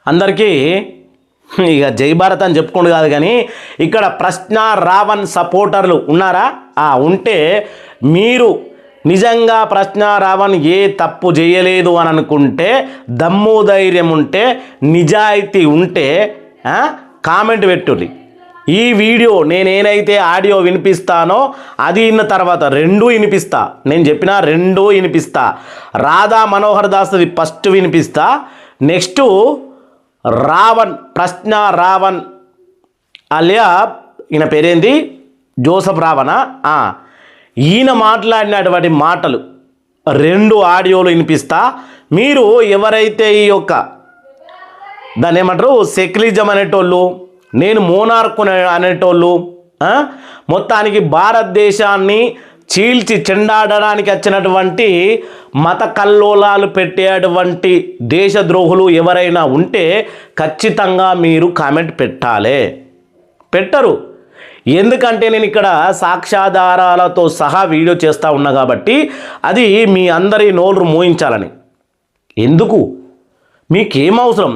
అందరికీ ఇక జై భారత్ అని చెప్పుకోండి కాదు, కానీ ఇక్కడ ప్రశ్న రావణ్ సపోర్టర్లు ఉన్నారా? ఉంటే మీరు నిజంగా ప్రశ్న రావణ్ ఏ తప్పు చేయలేదు అని అనుకుంటే, దమ్ము ధైర్యం ఉంటే, నిజాయితీ ఉంటే కామెంట్ పెట్టుర్రి. ఈ వీడియో నేనేనైతే ఆడియో వినిపిస్తానో అది విన్న తర్వాత రెండూ వినిపిస్తా. నేను చెప్పిన రెండూ వినిపిస్తా. రాధా మనోహర్ దాస్ది ఫస్ట్ వినిపిస్తా, నెక్స్ట్ రావణ్ ప్రశ్న రావణ్ అలియా ఈయన పేరేంది జోసఫ్ రావణ, ఈయన మాట్లాడినటువంటి మాటలు రెండు ఆడియోలు వినిపిస్తా. మీరు ఎవరైతే ఈ యొక్క దాన్ని ఏమంటారు సెక్యులరిజం అనేటోళ్ళు, నేను మోనార్క్ అనేటోళ్ళు, మొత్తానికి భారతదేశాన్ని చీల్చి చెండాడడానికి వచ్చినటువంటి మత కల్లోలాలు పెట్టేటువంటి దేశద్రోహులు ఎవరైనా ఉంటే ఖచ్చితంగా మీరు కామెంట్ పెట్టాలి. పెట్టరు. ఎందుకంటే నేను ఇక్కడ సాక్ష్యాధారాలతో సహా వీడియో చేస్తూ ఉన్నా కాబట్టి అది మీ అందరి నోరు మోయించాలని. ఎందుకు మీకేం అవసరం?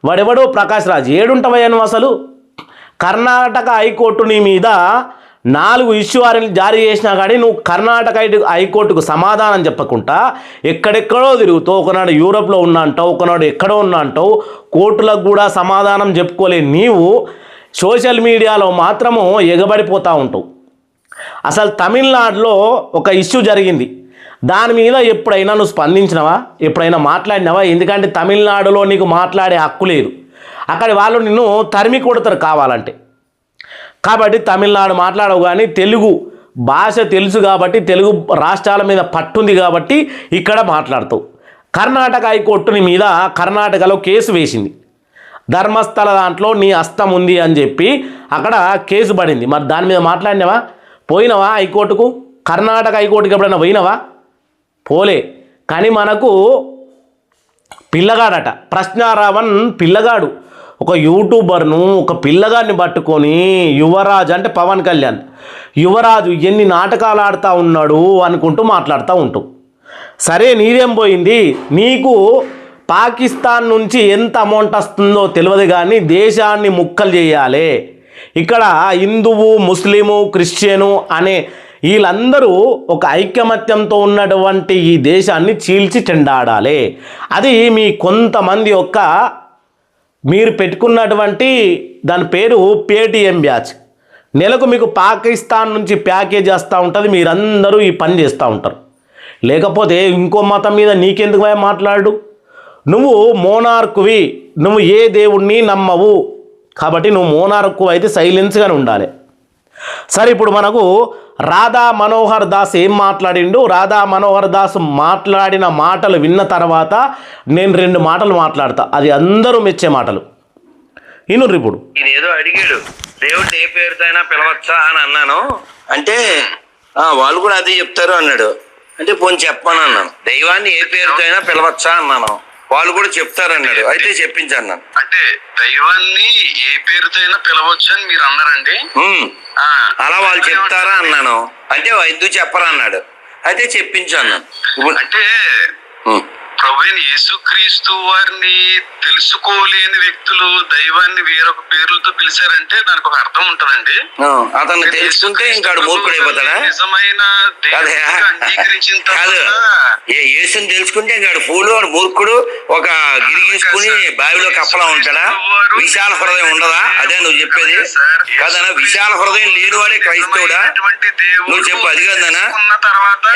వాడెవడో ప్రకాష్ రాజ్ ఏడుంటవయ్యాను అసలు. కర్ణాటక హైకోర్టు నీ మీద 4 ఇష్యూ వారెంట్లు జారీ చేసినా కానీ నువ్వు కర్ణాటక హైకోర్టుకు సమాధానం చెప్పకుండా ఎక్కడెక్కడో తిరుగుతావు. ఒకనాడు యూరోప్లో ఉన్నా అంటావు, ఒకనాడు ఎక్కడో ఉన్నా అంటావు, కోర్టులకు కూడా సమాధానం చెప్పుకోలే నీవు సోషల్ మీడియాలో మాత్రము ఎగబడిపోతూ ఉంటావు. అసలు తమిళనాడులో ఒక ఇష్యూ జరిగింది, దాని మీద ఎప్పుడైనా నువ్వు స్పందించినవా? ఎప్పుడైనా మాట్లాడినావా? ఎందుకంటే తమిళనాడులో నీకు మాట్లాడే హక్కు లేదు. అక్కడి వాళ్ళు నిన్ను తరిమి కొడతారు కావాలంటే. కాబట్టి తమిళనాడు మాట్లాడవు, కానీ తెలుగు భాష తెలుసు కాబట్టి, తెలుగు రాష్ట్రాల మీద పట్టుంది కాబట్టి ఇక్కడ మాట్లాడతావు. కర్ణాటక హైకోర్టు నీ మీద కర్ణాటకలో కేసు వేసింది. ధర్మస్థల దాంట్లో నీ హస్తం ఉంది అని చెప్పి అక్కడ కేసు పడింది. మరి దాని మీద మాట్లాడినావా? పోయినవా హైకోర్టుకు? కర్ణాటక హైకోర్టుకి ఎప్పుడైనా పోయినవా? పోలే. కానీ మనకు పిల్లగాడట ప్రశ్న రావణ్, పిల్లగాడు ఒక యూట్యూబర్ను ఒక పిల్లగాడిని పట్టుకొని యువరాజు అంటే పవన్ కళ్యాణ్ యువరాజు ఎన్ని నాటకాలు ఆడుతూ ఉన్నాడు అనుకుంటూ మాట్లాడుతూ ఉంటావు. సరే నీదేం పోయింది? నీకు పాకిస్తాన్ నుంచి ఎంత అమౌంట్ వస్తుందో తెలియదు, కానీ దేశాన్ని ముక్కలు చేయాలి. ఇక్కడ హిందువు ముస్లిము క్రిస్టియను అనే వీళ్ళందరూ ఒక ఐకమత్యంతో ఉన్నటువంటి ఈ దేశాన్ని చీల్చి చెండాడాలి. అది మీ కొంతమంది యొక్క మీరు పెట్టుకున్నటువంటి దాని పేరు పేటిఎం బ్యాచ్. నెలకు మీకు పాకిస్తాన్ నుంచి ప్యాకేజ్ వస్తూ ఉంటుంది, మీరందరూ ఈ పని చేస్తూ ఉంటారు. లేకపోతే ఇంకో మతం మీద నీకెందుకు మాట్లాడు? నువ్వు మోనార్కువి, నువ్వు ఏ దేవుణ్ణి నమ్మవు కాబట్టి నువ్వు మోనార్కు అయితే సైలెన్స్గానే ఉండాలి. సరే, ఇప్పుడు మనకు రాధా మనోహర్ దాస్ ఏం మాట్లాడిండు? రాధా మనోహర్ దాస్ మాట్లాడిన మాటలు విన్న తర్వాత నేను 2 మాటలు మాట్లాడతా, అది అందరూ మెచ్చే మాటలు. ఇనుర్రి. ఇప్పుడు ఏదో అడిగాడు, దేవుడిని ఏ పేరుతో అయినా పిలవచ్చా అని అన్నాను. అంటే వాళ్ళు కూడా అదే చెప్తారు అన్నాడు. అంటే పోనీ చెప్పాను అన్నాను. దైవాన్ని ఏ పేరుతో అయినా పిలవచ్చా అన్నాను. వాళ్ళు కూడా చెప్తారన్నాడు. అయితే చెప్పించన్నాను. అంటే దైవాన్ని ఏ పేరుతో అయినా పిలవచ్చు అని మీరు అన్నారండి. అలా వాళ్ళు చెప్తారా అన్నాను. అంటే ఎందుకు చెప్పరా అన్నాడు. అయితే చెప్పించాను. అంటే ప్రభువైన యేసుక్రీస్తు వారిని తెలుసుకోలేని వ్యక్తులు దైవాన్ని వేరొక పేర్లతో పిలిచారంటే దానికి ఒక అర్థం ఉంటదండి. అతను తెలుసుకుంటే ఇంకా మూర్ఖుడైపోతాడా? నిజమైన అంగీకరించిన కాదు, యేసుని తెలుసుకుంటే ఇంకా పూలు వాడు మూర్ఖుడు, ఒక గిరి గీసుకుని బావిలో కప్పలా ఉంటాడా? విశాల హృదయం ఉండదా? అదే నువ్వు చెప్పేది కాదనా? విశాల హృదయం లేనివాడే క్రైస్తవుడా? నువ్వు చెప్పు. అది కాదనా?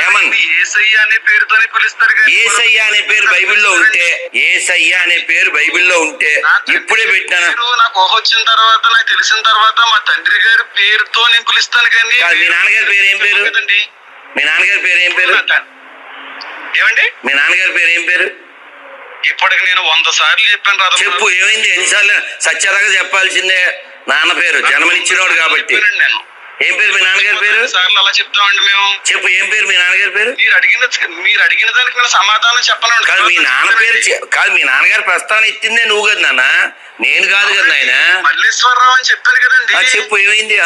ఏమన్నా యేసయ్య అనే పేరుతోనే పిలుస్తారు. యేసయ్య అనే పేరు బైబిల్లో ఉంటే, యేసయ్య అనే పేరు బైబిల్లో ఉంటే ఇప్పుడే పెట్టాను. నాకు ఊహ వచ్చిన తర్వాత, నాకు తెలిసిన తర్వాత మా తండ్రి గారి పేరుతో నేను పిలుస్తాను. కానీ మీ నాన్నగారి పేరు ఏం పేరు? మీ నాన్నగారి పేరు ఏం పేరు? ఏమండి మీ నాన్నగారి పేరు ఏం పేరు? ఇప్పటికి నేను 100 సార్లు చెప్పాను రాదు. చెప్పు, ఏమైంది? ఎన్నిసార్లు సత్యదాకా చెప్పాల్సిందే. నాన్న పేరు జన్మనిచ్చినోడు కాబట్టి. నేను ఏం పేరు మీ నాన్నగారి పేరు? సార్లు అలా చెప్తామండి మేము. చెప్పు, ఏం పేరు మీ నాన్నగారి పేరు? మీరు అడిగిన దానికి నేను సమాధానం చెప్పనండి. కాదు, మీ నాన్న పేరు కాదు, మీ నాన్నగారి ప్రస్తావన ఎత్తిందే నువ్వు కదా నాన్న, నేను కాదు కదా ఆయన. మల్లేశ్వరరావు అని చెప్పారు కదండి. చెప్పు, ఏమైంది?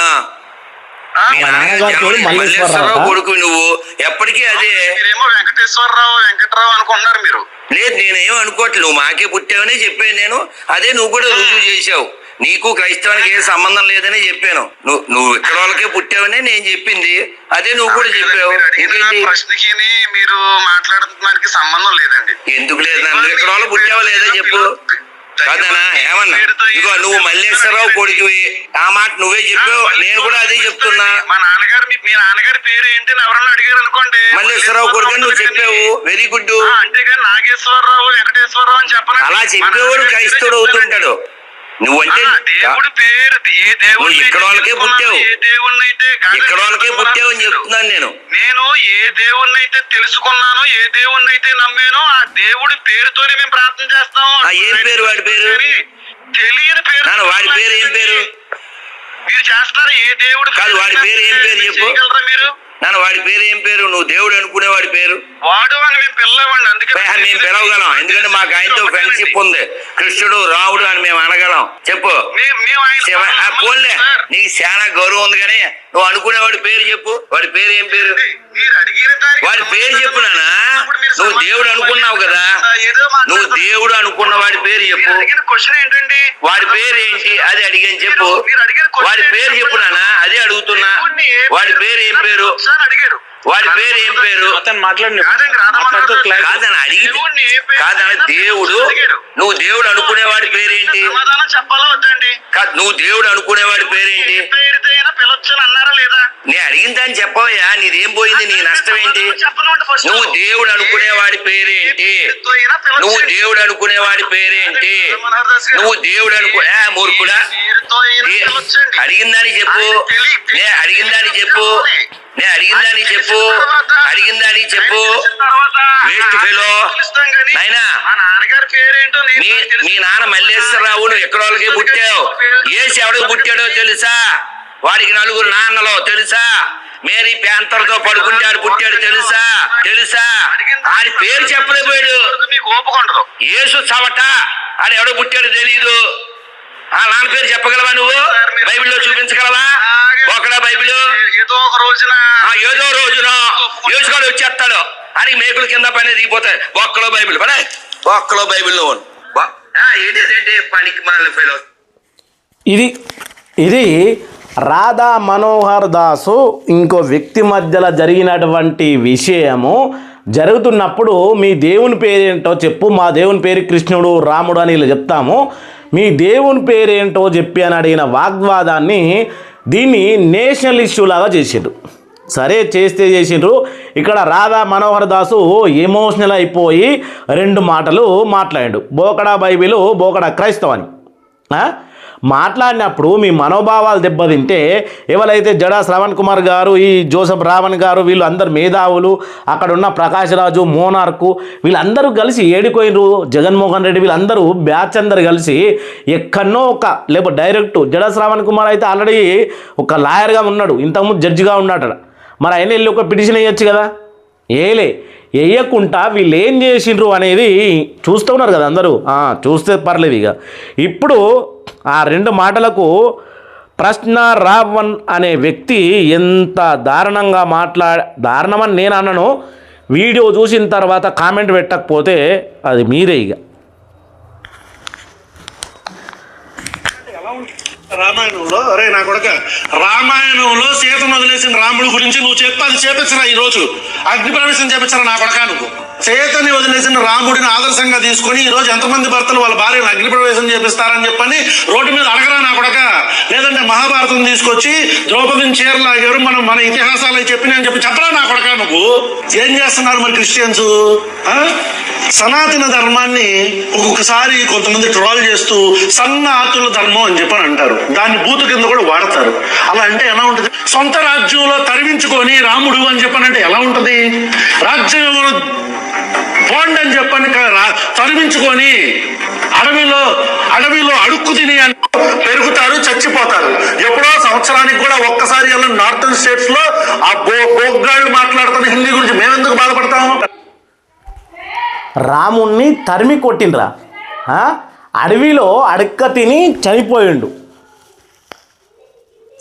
మీ నాన్నగారు మల్లేశ్వరరావు కొడుకు నువ్వు, ఎప్పటికీ అదే. మీరేమో వెంకటేశ్వరరావు వెంకటరావు అనుకుంటున్నారు మీరు. లేదు, నేనేం అనుకోవట్లేదు, నువ్వు మాకే పుట్టావనే చెప్పాను నేను. అదే నువ్వు కూడా రుజువు చేసావు. నీకు క్రైస్తవానికి ఏ సంబంధం లేదని చెప్పాను. నువ్వు ఇక్కడ వాళ్ళకే పుట్టావనే నేను చెప్పింది, అదే నువ్వు కూడా చెప్పావు. ప్రశ్నకి మీరు మాట్లాడడానికి సంబంధం లేదండి. ఎందుకు లేదు? నువ్వు ఇక్కడ వాళ్ళు పుట్టావా లేదా చెప్పు. కాదనా ఏమన్నా? ఇగో నువ్వు మల్లేశ్వరరావు కొడుకువి, ఆ మాట నువ్వే చెప్పావు, నేను కూడా అదే చెప్తున్నా. మా నాన్నగారు మీ నాన్నగారి పేరు ఏంటి ఎవరన్నా అడిగారు అనుకోండి, మల్లేశ్వరరావు కొడుకు నువ్వు చెప్పావు, వెరీ గుడ్. అంతేగాని నాగేశ్వరరావు వెంకటేశ్వరరావు అని చెప్పను. అలా చెప్పేవాడు క్రైస్తవుడు అవుతుంటాడు. నువ్వంటే దేవుడి పేరు ఏ దేవుడు ఇక్కడ వాళ్ళకే పుట్టావు, ఇక్కడ వాళ్ళకే పుట్టావు అని చెప్తున్నాను నేను. నేను ఏ దేవుణ్ణి అయితే తెలుసుకున్నానో, ఏ దేవుణ్ణి అయితే నమ్మానో ఆ దేవుడి పేరుతోనే మేము ప్రార్థన చేస్తాం. ఏం పేరు వాడి పేరు? తెలియని పేరు. వాడి పేరు ఏం పేరు? మీరు చేస్తారా? ఏ దేవుడు కాదు, వాడి పేరు ఏం పేరు చెప్పు. మీరు వాడి పేరు ఏం పేరు? నువ్వు దేవుడు అనుకునే వాడి పేరు వాడు అని మేము పిల్లవండి. అందుకే మేము పిలవగలం, ఎందుకంటే మాకు ఆయనతో ఫ్రెండ్షిప్ ఉంది. కృష్ణుడు రాముడు అని మేము అనగలం. చెప్పు. పోన్లే, నీకు చాలా గౌరవం ఉంది, కానీ నువ్వు అనుకునేవాడి పేరు చెప్పు. వాడి పేరు ఏం పేరు? వాడి పేరు చెప్పు నాన్న. నువ్వు దేవుడు అనుకున్నావు కదా, నువ్వు దేవుడు అనుకున్న వాడి పేరు చెప్పు. క్వశ్చన్ ఏంటండి? వాడి పేరు ఏంటి అది అడిగాను, చెప్పు. వాడి పేరు చెప్పు నాన్న, అదే అడుగుతున్నా. వాడి పేరు ఏం పేరు? వాడి పేరు ఏం పేరు? కాదన్న అడిగి, కాదన్న దేవుడు, నువ్వు దేవుడు అనుకునేవాడి పేరేంటి? చెప్పాలా వద్దండి? కాదు, నువ్వు దేవుడు అనుకునేవాడి పేరేంటి? అన్నారా లేదా? నేను అడిగిన దాన్ని చెప్పవయ్యా, నీదేం పోయింది? నీ నష్టం ఏంటి? నువ్వు దేవుడు అనుకునేవాడి పేరేంటి? నువ్వు దేవుడు అనుకునేవాడి పేరేంటి? నువ్వు దేవుడు మూర్ఖుడా, అడిగిన దాన్ని చెప్పు. నేను అడిగిన దాన్ని చెప్పు. నేను అడిగిన దాన్ని చెప్పు. అడిగిన దాన్ని చెప్పు. వేస్ట్ ఫెలో నాయనా. మీ నాన్న మల్లేశ్వరరావు, నువ్వు ఎక్కడ వాళ్ళకి పుట్టావు. ఏసి ఎవడికి పుట్టాడో తెలుసా? వాడికి 4 నాన్నలో తెలుసా? మేరీ ప్యాంతర్తో పడుకుంటాడు పుట్టాడు తెలుసా? ఆడి పేరు చెప్పలేకపోయాడు. యేసు చవట ఆడు ఎవడో పుట్టాడు తెలీదు. ఆ నాన్న పేరు చెప్పగలవా? నువ్వు బైబిల్లో చూపించగలవా? ఒకడా బైబిల్? ఏదో రోజున యేసుగాడు వచ్చేస్తాడు అని మేకుల కింద పైన దిగిపోతాయి. ఒక్కలో బైబిల్ ఒక్కలో బైబిల్లో ఏంటి పనికి మన ఫెలో. ఇది రాధా మనోహర్ దాసు ఇంకో వ్యక్తి మధ్యలో జరిగినటువంటి విషయము జరుగుతున్నప్పుడు మీ దేవుని పేరేంటో చెప్పు. మా దేవుని పేరు కృష్ణుడు రాముడు అని ఇలా చెప్తాము. మీ దేవుని పేరేంటో చెప్పి అని అడిగిన వాగ్వాదాన్ని దీన్ని నేషనల్ ఇష్యూ లాగా చేసిండ్రు. సరే చేసిండ్రు. ఇక్కడ రాధా మనోహర్ దాసు ఎమోషనల్ అయిపోయి 2 మాటలు మాట్లాడాడు. బోకడా బైబిలు, బోకడా క్రైస్తవాన్ని మాట్లాడినప్పుడు మీ మనోభావాలు దెబ్బతింటే ఎవరైతే జడా శ్రవణ్ కుమార్ గారు, ఈ జోసఫ్ రావణ్ గారు, వీళ్ళు అందరు మేధావులు, అక్కడ ఉన్న ప్రకాష్ రాజు, మోనార్కు, వీళ్ళందరూ కలిసి ఏడిపోయినరు. జగన్మోహన్ రెడ్డి వీళ్ళందరూ బ్యాచ్ అందరు కలిసి ఎక్కడనో లేకపోతే డైరెక్ట్ జడా శ్రవణ్ కుమార్ అయితే ఆల్రెడీ ఒక లాయర్గా ఉన్నాడు, ఇంతకుముందు జడ్జిగా ఉన్నాడు. మరి ఆయన వెళ్ళి ఒక పిటిషన్ వేయచ్చు కదా. వేయకుండా వీళ్ళు ఏం చేసిండ్రు అనేది చూస్తూ ఉన్నారు కదా అందరూ. చూస్తే పర్లేదు. ఇక ఇప్పుడు ఆ 2 మాటలకు ప్రశ్న రావణ్ అనే వ్యక్తి ఎంత దారుణంగా దారుణమని నేను అన్నాను. వీడియో చూసిన తర్వాత కామెంట్ పెట్టకపోతే అది మీరే. ఇక రామాయణంలో నా కొడుక, రామాయణంలో సీతను వదిలేసిన రాముడి గురించి నువ్వు చెప్పాలి చేపించరా. ఈ రోజు అగ్ని ప్రవేశం చేపించరా నా కొడుక. నువ్వు సీతని వదిలేసిన రాముడిని ఆదర్శంగా తీసుకుని ఈ రోజు ఎంతమంది భర్తలు వాళ్ళ భార్యను అగ్ని ప్రవేశం చేపిస్తారని చెప్పని రోడ్డు మీద అడగరా నా కొడుక. లేదంటే మహాభారతం తీసుకొచ్చి ద్రౌపదిని చీరలాగారు మన ఇతిహాసాలు చెప్పినా అని చెప్పరా నా కొడుక. నువ్వు ఏం చేస్తున్నారు మరి క్రిస్టియన్స్? సనాతన ధర్మాన్ని ఒక్కొక్కసారి కొంతమంది ట్రోల్ చేస్తూ సన్నాతుల ధర్మం అని చెప్పని అంటారు. దాన్ని బూతు కింద కూడా వాడతారు. అలా అంటే ఎలా ఉంటుంది? సొంత రాజ్యంలో తరివించుకొని రాముడు అని చెప్పనంటే ఎలా ఉంటుంది? రాజ్యంలో పోండి అని చెప్పని తరిమించుకొని అడవిలో అడుక్కు తిని పెరుగుతారు, చచ్చిపోతారు. ఎప్పుడో సంవత్సరానికి కూడా ఒక్కసారి అలా నార్థన్ స్టేట్స్ లో ఆ బోగ్గాళ్ళు మాట్లాడుతున్న హిందీ గురించి మేమెందుకు బాధపడతాము? రాముణ్ణి తరిమి కొట్టిండ్రా, అడవిలో అడక్క తిని చనిపోయిండు.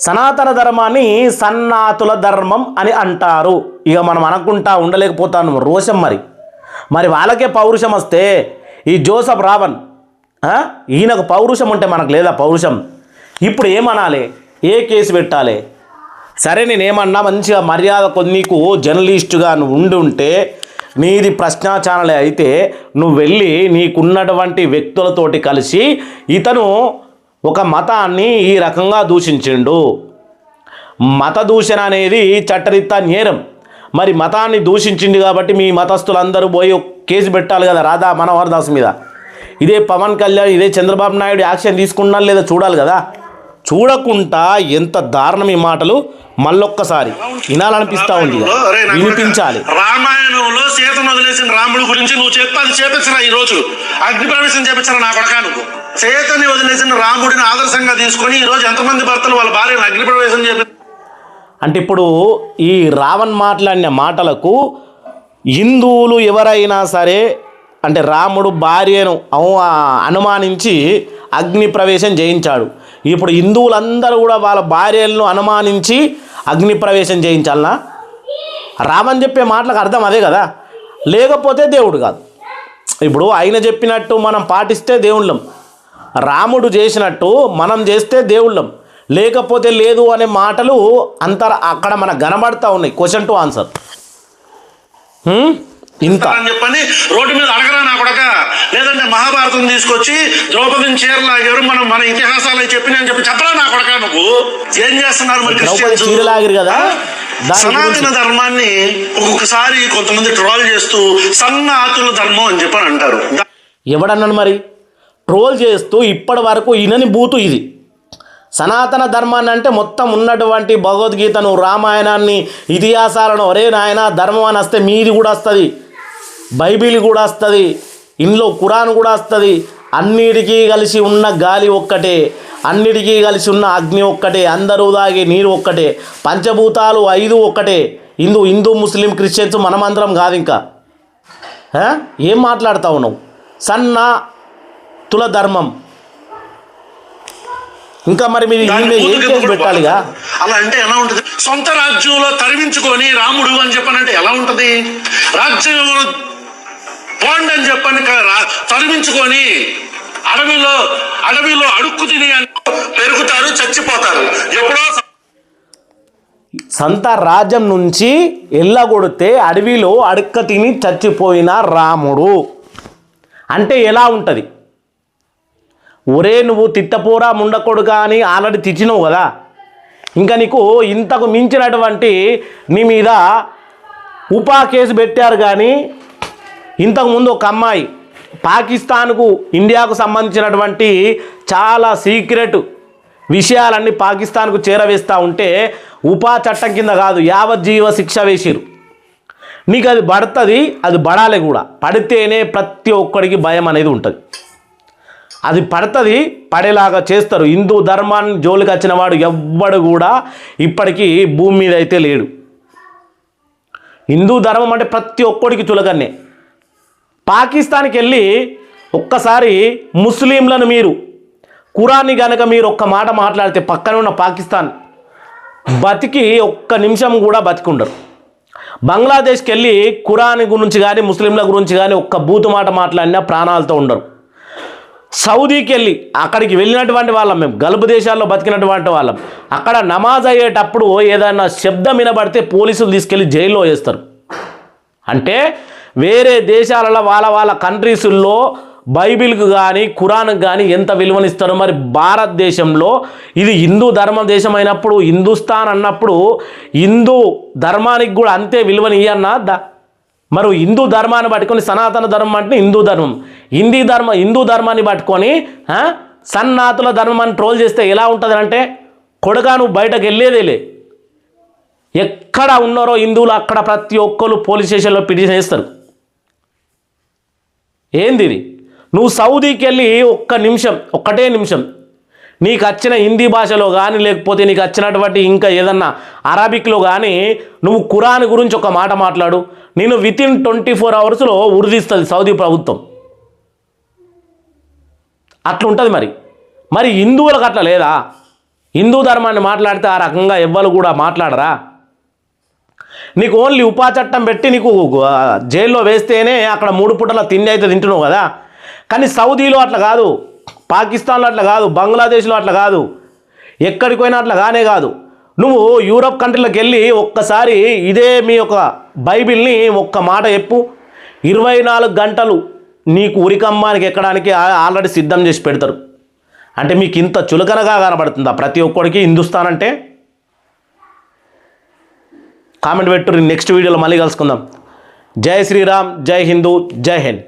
సనాతన ధర్మాన్ని సన్నాతుల ధర్మం అని అంటారు. ఇక మనం అనుకుంటా ఉండలేకపోతాను రోషం. మరి వాళ్ళకే పౌరుషం వస్తే ఈ జోసఫ్ రావణ్ ఈయనకు పౌరుషం ఉంటే మనకు లేదా పౌరుషం? ఇప్పుడు ఏమనాలి, ఏ కేసు పెట్టాలి? సరే నేనేమన్నా మంచిగా మర్యాద నీకు జర్నలిస్టుగా నువ్వు ఉంటే నీది ప్రశ్న ఛానలే అయితే నువ్వు వెళ్ళి నీకున్నటువంటి వ్యక్తులతోటి కలిసి ఇతను ఒక మతాన్ని ఈ రకంగా దూషించిండు, మత దూషణ అనేది చట్టరీత్యా నేరం, మరి మతాన్ని దూషించింది కాబట్టి మీ మతస్థులందరూ పోయి కేసు పెట్టాలి కదా రాధా మనోహర్ దాస్ మీద. ఇదే పవన్ కళ్యాణ్ ఇదే చంద్రబాబు నాయుడు యాక్షన్ తీసుకున్నా లేదా చూడాలి కదా. చూడకుండా ఎంత దారుణం ఈ మాటలు మళ్ళొక్కసారి వినాలనిపిస్తా ఉంది, వినిపించాలి. రామాయణంలో సీతను వదిలేసిన రాముడి గురించి నువ్వు చెప్పి చేపించరా ఈ రోజు అగ్ని ప్రవేశం చేపించరా నా కొడకా? నువ్వు సీతని వదిలేసిన రాముడిని ఆదర్శంగా తీసుకొని ఈ రోజు ఎంతమంది భర్తలు వాళ్ళ భార్యను అగ్ని ప్రవేశం చేపి అంటే ఇప్పుడు ఈ రావణ్ మాట్లాడిన మాటలకు హిందువులు ఎవరైనా సరే అంటే రాముడు భార్యను అనుమానించి అగ్ని ప్రవేశం చేయించాడు. ఇప్పుడు హిందువులందరూ కూడా వాళ్ళ భార్యలను అనుమానించి అగ్ని ప్రవేశం చేయించాలనా? రామని చెప్పే మాటలకు అర్థం అదే కదా. లేకపోతే దేవుడు కాదు. ఇప్పుడు ఆయన చెప్పినట్టు మనం పాటిస్తే దేవుళ్ళం, రాముడు చేసినట్టు మనం చేస్తే దేవుళ్ళం, లేకపోతే లేదు అనే మాటలు అక్కడ మనకు కనబడతా ఉన్నాయి. క్వశ్చన్ టు ఆన్సర్ ఇంత అని చెప్పని రోడ్డు మీద అడగరా నా కొడక, లేదంటే మహాభారతం తీసుకొచ్చి ద్రౌపదిని చీరలాగారు మన ఇతిహాసాలు చెప్పిన అని చెప్పరా నా కొడక? నువ్వు ఏం చేస్తున్నారు మరి చీరలాగిరు కదా. సనాతన ధర్మాన్ని ఒక్కొక్కసారి కొంతమంది ట్రోల్ చేస్తూ సన్నాతుల ధర్మం అని చెప్పని అంటారు. ఎవడన్నాను మరి ట్రోల్ చేస్తూ ఇప్పటి వరకు ఇనని బూతు ఇది. సనాతన ధర్మాన్ని అంటే మొత్తం ఉన్నటువంటి భగవద్గీతను రామాయణాన్ని ఇతిహాసాలను ఒరే నాయన ధర్మం అని వస్తే మీది కూడా వస్తుంది, బైబిల్ కూడా వస్తుంది, ఇందులో ఖురాన్ కూడా వస్తుంది. అన్నిటికీ కలిసి ఉన్న గాలి ఒక్కటే, అన్నిటికీ కలిసి ఉన్న అగ్ని ఒక్కటే, అందరూ తాగే నీరు ఒక్కటే, పంచభూతాలు 5 ఒక్కటే. హిందూ ముస్లిం క్రిస్టియన్స్ మనమందరం కాదు. ఇంకా ఏం మాట్లాడుతావు నువ్వు? సన్నాతుల ధర్మం. ఇంకా మరి మీరు ఏం కేసు పెట్టాలిగా? అలా అంటే ఎలా ఉంటది? సొంత రాజ్యంలో తరిమించుకొని రాముడు అని చెప్పనంటే ఎలా ఉంటది? రాజ్యంలో పోండి అని చెప్పని తరిమించుకొని అడవిలో అడుక్కు తిని పెరుగుతారు, చచ్చిపోతారు. ఎప్పుడో సొంత రాజ్యం నుంచి ఎల్లగొడితే అడవిలో అడుక్క తిని చచ్చిపోయిన రాముడు అంటే ఎలా ఉంటుంది? ఒరే నువ్వు తిట్టపోరా ముండకొడుగా అని ఆల్రెడీ తిట్టినవు కదా. ఇంకా నీకు ఇంతకు మించినటువంటి నీ మీద ఉపా కేసు పెట్టారు. కానీ ఇంతకుముందు ఒక అమ్మాయి పాకిస్తాన్కు ఇండియాకు సంబంధించినటువంటి చాలా సీక్రెట్ విషయాలన్నీ పాకిస్తాన్కు చేరవేస్తూ ఉంటే ఉపా చట్టం కింద కాదు యావజ్జీవ శిక్ష వేసిరు. నీకు అది పడుతుంది, అది పడాలి కూడా. పడితేనే ప్రతి ఒక్కడికి భయం అనేది ఉంటుంది. అది పడుతుంది, పడేలాగా చేస్తారు. హిందూ ధర్మాన్ని జోలికి వచ్చిన వాడు ఎవ్వడు కూడా ఇప్పటికీ భూమి మీద అయితే లేడు. హిందూ ధర్మం అంటే ప్రతి ఒక్కడికి చులకన్నే. పాకిస్తాన్కి వెళ్ళి ఒక్కసారి ముస్లింలను మీరు ఖురాన్ని కనుక మీరు ఒక్క మాట మాట్లాడితే పక్కన ఉన్న పాకిస్తాన్ బతికి ఒక్క నిమిషం కూడా బతికుండరు. బంగ్లాదేశ్కి వెళ్ళి ఖురాన్ గురించి కానీ ముస్లింల గురించి కానీ ఒక్క బూతు మాట మాట్లాడినా ప్రాణాలతో ఉండరు. సౌదీకి వెళ్ళి అక్కడికి వెళ్ళినటువంటి వాళ్ళం, మేము గల్ఫ్ దేశాల్లో బతికినటువంటి వాళ్ళం. అక్కడ నమాజ్ అయ్యేటప్పుడు ఏదైనా శబ్దం వినబడితే పోలీసులు తీసుకెళ్ళి జైల్లో వేస్తారు. అంటే వేరే దేశాలలో వాళ్ళ కంట్రీసుల్లో బైబిల్కి కానీ ఖురాన్కి కానీ ఎంత విలువనిస్తారో మరి భారతదేశంలో ఇది హిందూ ధర్మ దేశం అయినప్పుడు హిందుస్థాన్ అన్నప్పుడు హిందూ ధర్మానికి కూడా అంతే విలువనియ్యన్నా. మరి హిందూ ధర్మాన్ని పట్టుకొని సనాతన ధర్మం అంటే హిందూ ధర్మం, హిందూ ధర్మాన్ని పట్టుకొని సన్నాతుల ధర్మాన్ని ట్రోల్ చేస్తే ఎలా ఉంటుంది అంటే కొడుకా నువ్వు బయటకు వెళ్ళేదేలే. ఎక్కడ ఉన్నారో హిందువులు అక్కడ ప్రతి ఒక్కరు పోలీస్ స్టేషన్లో పిటిషన్ వేస్తారు. ఏంది ఇది? నువ్వు సౌదీకి వెళ్ళి ఒక్కటే నిమిషం నీకు వచ్చిన హిందీ భాషలో కానీ లేకపోతే నీకు వచ్చినటువంటి ఇంకా ఏదన్నా అరబిక్లో కానీ నువ్వు ఖురాన్ గురించి ఒక మాట మాట్లాడు, నేను వితిన్ 24 అవర్స్లో ఉరిదిస్తుంది సౌదీ ప్రభుత్వం. అట్లుంటుంది మరి హిందువులకు అట్లా లేదా? హిందూ ధర్మాన్ని మాట్లాడితే ఆ రకంగా ఎవ్వరు కూడా మాట్లాడరా? నీకు ఓన్లీ ఉపా చట్టం పెట్టి నీకు జైల్లో వేస్తేనే అక్కడ 3 పూటల తిండి అయితే తింటున్నావు కదా. కానీ సౌదీలో అట్లా కాదు, పాకిస్తాన్లో అట్లా కాదు, బంగ్లాదేశ్లో అట్లా కాదు, ఎక్కడికి పోయినా అట్లా కానే కాదు. నువ్వు యూరప్ కంట్రీలకు వెళ్ళి ఒక్కసారి ఇదే మీ యొక్క బైబిల్ని ఒక్క మాట చెప్పు, 24 గంటలు నీకు ఉరికమ్మానికి ఎక్కడానికి ఆల్రెడీ సిద్ధం చేసి పెడతారు. అంటే మీకు ఇంత చులకనగా కనబడుతుందా ప్రతి ఒక్కడికి హిందుస్థాన్ అంటే? కామెంట్ పెట్టు. నెక్స్ట్ వీడియోలో మళ్ళీ కలుసుకుందాం. జై శ్రీరామ్, జై హిందూ, జై హింద్.